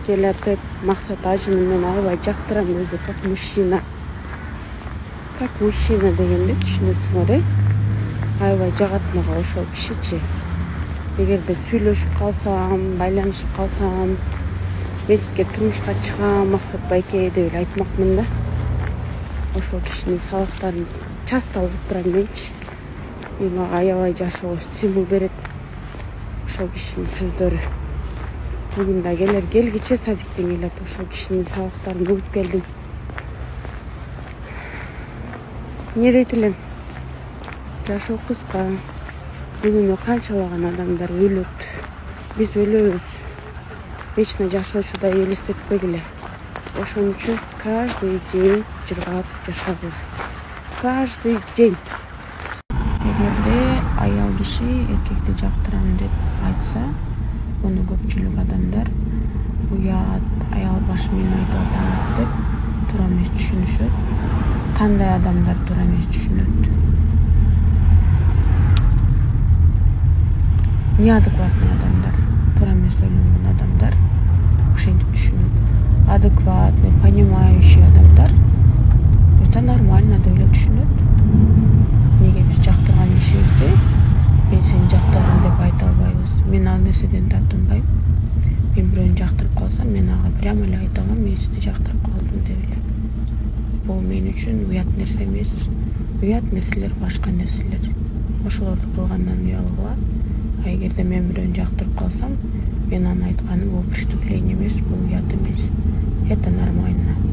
келатып Максат ажыны мен аябай жактырам өзү, как мужчина. Как мужчина дегенди түшүнөсүңөр, аябай жагат мага ошол кишичи. Эгерде сүйлөшүп калсам, байланышып калсам, мен сизге турмушка чыгам, Максат байке деп эле айтмакмын да. Ошол кишинин сабактарын часто угуп турам менчи. Мага аябай жашоого стимул берет ошол кишинин сөздөрү. Бүгүн да келгиче садиктен келип ошол кишинин сабактарын угуп келдим. Эмне дейт элем? Жашоо кыска. Күнүнө канчалаган адамдар өлөт. Биз өлөбүз. Вечно жашоочудай элестетпегиле. Ошон үчүн каждый день жыргап жашагыла. Каждый день. Эгерде аял киши эркекти жактырам деп айтса, муну көпчүлүк адамдар уят, аял башы менен айтып атам деп туура эмес түшүнүшөт. Кандай адамдар туура эмес түшүнөт? Неадекватный адамдар, туура эмес ойлонгон адамдар ошентип түшүнөт. Адекватный, понимающий адамдар это нормально деп эле түшүнөт. Неге биз жактырган кишибизди мен сени жактырдым деп айта албайбыз? Мен ал нерседен тартынбайм. Мен бирөөнү жактырып калсам, мен ага прямо эле айта алам, мен сизди жактырып калдым деп эле. Бул мен үчүн уят нерсе эмес. Уят нерселер башка нерселер. Ошолорду кылгандан уялгыла. А эгерде мен бирөөнү жактырып калсам, мен анын айтканым бул преступление эмес, бул уят эмес. Это нормально.